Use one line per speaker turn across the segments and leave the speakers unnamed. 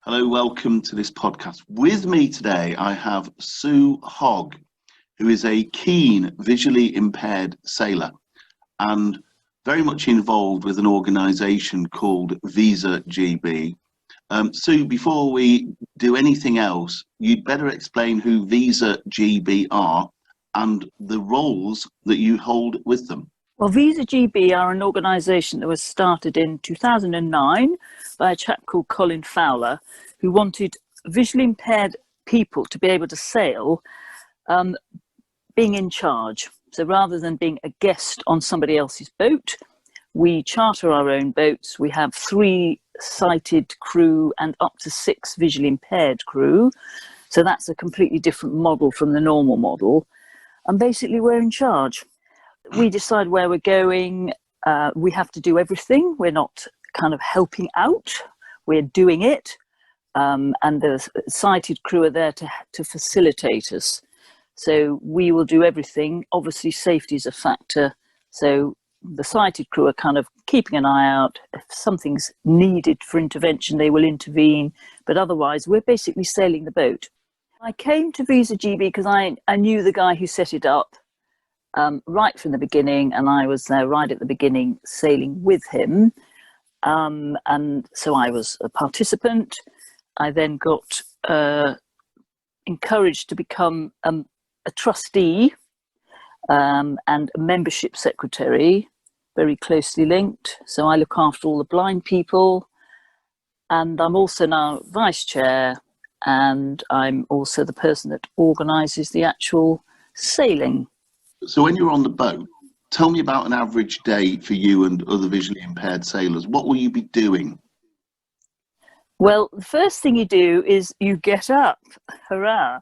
Hello, welcome to this podcast. With me today, I have Sue Hogge, who is a keen visually impaired sailor and very much involved with an organisation called Visa GB. Sue, before we do anything else, you'd better explain who Visa GB are and the roles that you hold with them.
Well, Visa GB are an organisation that was started in 2009 by a chap called Colin Fowler, who wanted visually impaired people to be able to sail being in charge. So rather than being a guest on somebody else's boat, we charter our own boats. We have 3 sighted crew and up to 6 visually impaired crew. So that's a completely different model from the normal model. And basically we're in charge. We decide where we're going. We have to do everything. We're not kind of helping out. We're doing it. And the sighted crew are there to facilitate us. So we will do everything. Obviously, safety is a factor. So the sighted crew are kind of keeping an eye out. If something's needed for intervention, they will intervene. But otherwise, we're basically sailing the boat. I came to Visa GB because I knew the guy who set it up. Right from the beginning, and I was there right at the beginning sailing with him, and so I was a participant. I then got encouraged to become a trustee and a membership secretary, very closely linked. So I look after all the blind people, and I'm also now vice chair, and I'm also the person that organises the actual sailing.
So when you're on the boat, tell me about an average day for you and other visually impaired sailors. What will you be doing?
Well, the first thing you do is you get up. Hurrah.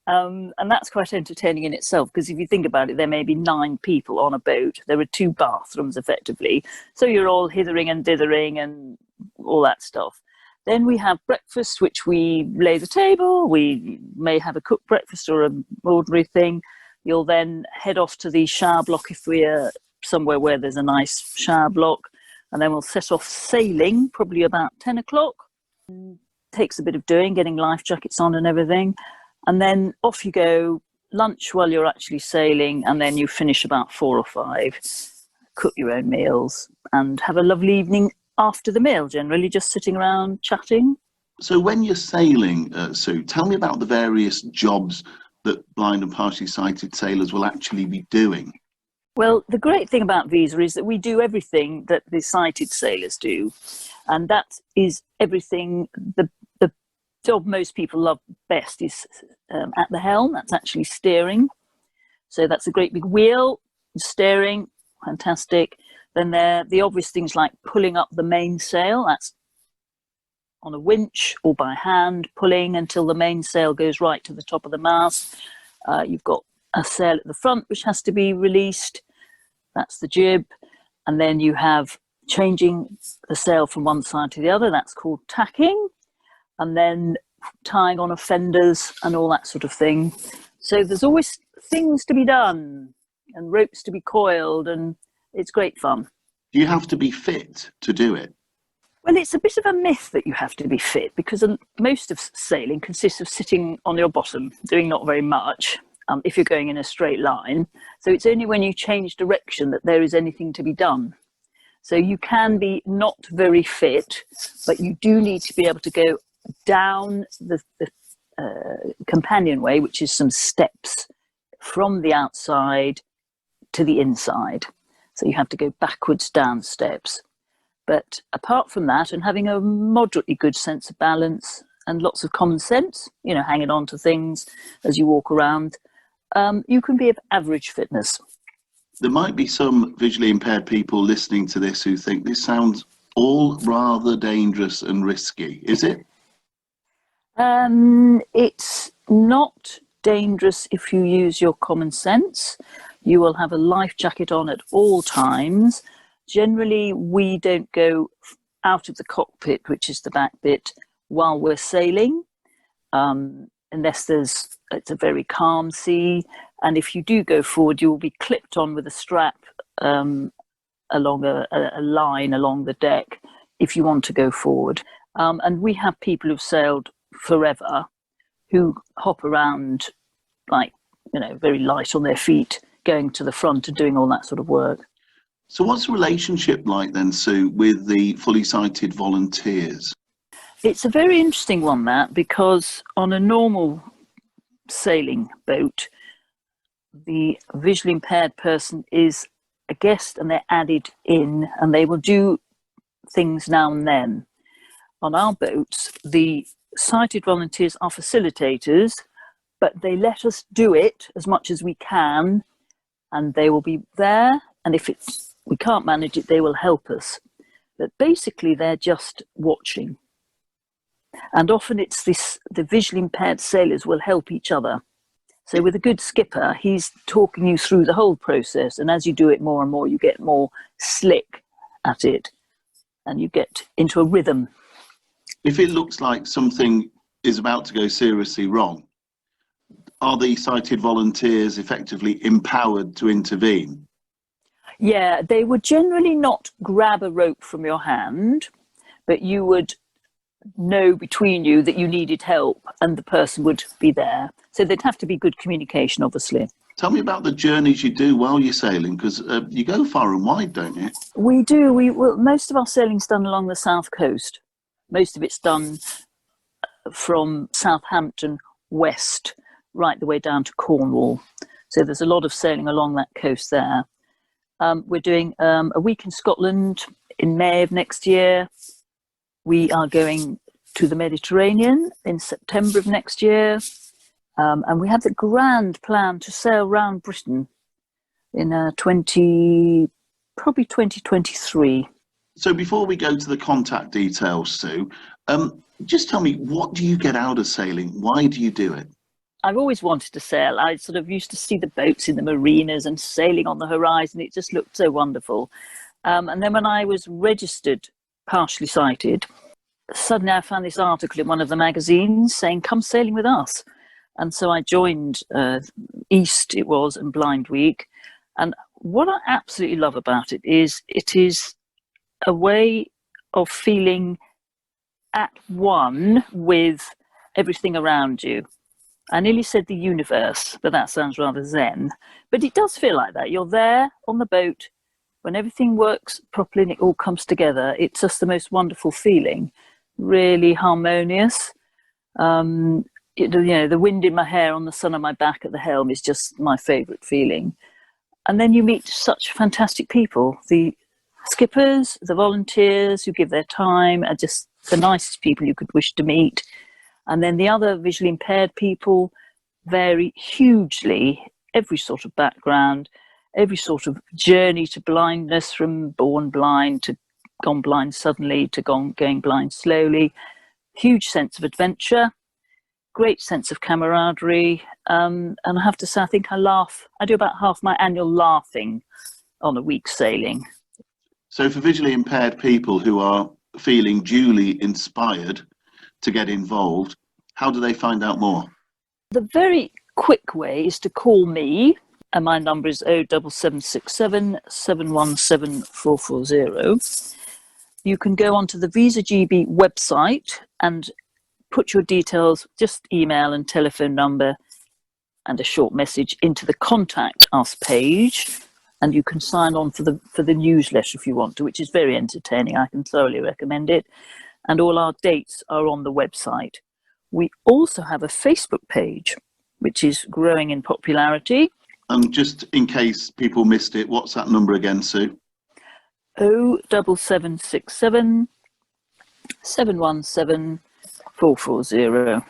And that's quite entertaining in itself, because if you think about it, there may be 9 people on a boat. There are 2 bathrooms, effectively. So you're all hithering and dithering and all that stuff. Then we have breakfast, which we lay the table. We may have a cooked breakfast or an ordinary thing. You'll then head off to the shower block if we're somewhere where there's a nice shower block. And then we'll set off sailing, probably about 10 o'clock. Takes a bit of doing, getting life jackets on and everything. And then off you go, lunch while you're actually sailing, and then you finish about 4 or 5. Cook your own meals and have a lovely evening after the meal, generally just sitting around chatting.
So when you're sailing, Sue, tell me about the various jobs that blind and partially sighted sailors will actually be doing.
Well, the great thing about Visa is that we do everything that the sighted sailors do. And that is everything. The job most people love best is at the helm. That's actually steering. So that's a great big wheel, steering, fantastic. Then there are the obvious things like pulling up the mainsail. That's on a winch or by hand, pulling until the mainsail goes right to the top of the mast. You've got a sail at the front which has to be released. That's the jib. And then you have changing the sail from one side to the other. That's called tacking. And then tying on offenders and all that sort of thing. So there's always things to be done and ropes to be coiled, and it's great fun.
Do you have to be fit to do it?
Well, it's a bit of a myth that you have to be fit, because most of sailing consists of sitting on your bottom, doing not very much, if you're going in a straight line. So it's only when you change direction that there is anything to be done. So you can be not very fit, but you do need to be able to go down the companionway, which is some steps from the outside to the inside. So you have to go backwards down steps. But apart from that, and having a moderately good sense of balance and lots of common sense, hanging on to things as you walk around, you can be of average fitness.
There might be some visually impaired people listening to this who think this sounds all rather dangerous and risky. Is it?
It's not dangerous if you use your common sense. You will have a life jacket on at all times. Generally, we don't go out of the cockpit, which is the back bit, while we're sailing, unless it's a very calm sea. And if you do go forward, you will be clipped on with a strap along a line along the deck if you want to go forward. And we have people who've sailed forever who hop around like, very light on their feet, going to the front and doing all that sort of work.
So what's the relationship like then, Sue, with the fully sighted volunteers?
It's a very interesting one, that, because on a normal sailing boat, the visually impaired person is a guest and they're added in and they will do things now and then. On our boats, the sighted volunteers are facilitators, but they let us do it as much as we can, and they will be there, and if we can't manage it, they will help us. But basically, they're just watching. And often it's the visually impaired sailors will help each other. So with a good skipper, he's talking you through the whole process, and as you do it more and more, you get more slick at it, and you get into a rhythm.
If it looks like something is about to go seriously wrong, are the sighted volunteers effectively empowered to intervene?
Yeah, they would generally not grab a rope from your hand, but you would know between you that you needed help and the person would be there. So there'd have to be good communication, obviously.
Tell me about the journeys you do while you're sailing, because you go far and wide, don't you?
We do. Most of our sailing's done along the south coast. Most of it's done from Southampton west, right the way down to Cornwall. So there's a lot of sailing along that coast there. We're doing a week in Scotland in May of next year. We are going to the Mediterranean in September of next year. And we have the grand plan to sail around Britain in probably 2023.
So before we go to the contact details, Sue, just tell me, what do you get out of sailing? Why do you do it?
I've always wanted to sail. I sort of used to see the boats in the marinas and sailing on the horizon. It just looked so wonderful. And then when I was registered partially sighted, suddenly I found this article in one of the magazines saying, come sailing with us. And so I joined East, it was, and Blind Week. And what I absolutely love about it is a way of feeling at one with everything around you. I nearly said the universe, but that sounds rather zen. But it does feel like that. You're there on the boat when everything works properly and it all comes together. It's just the most wonderful feeling, really harmonious. The wind in my hair on the sun on my back at the helm is just my favourite feeling. And then you meet such fantastic people. The skippers, the volunteers who give their time are just the nicest people you could wish to meet. And then the other visually impaired people vary hugely, every sort of background, every sort of journey to blindness, from born blind to gone blind suddenly to going blind slowly. Huge sense of adventure, great sense of camaraderie. And I have to say, I think I laugh. I do about half my annual laughing on a week's sailing.
So for visually impaired people who are feeling duly inspired to get involved, how do they find out more?
The very quick way is to call me, and my number is 07767 717 440. You can go onto the Visa GB website and put your details, just email and telephone number and a short message into the Contact Us page, and you can sign on for the newsletter if you want to, which is very entertaining. I can thoroughly recommend it. And all our dates are on the website. We also have a Facebook page, which is growing in popularity.
And just in case people missed it, what's that number again, Sue?
07767 717 440.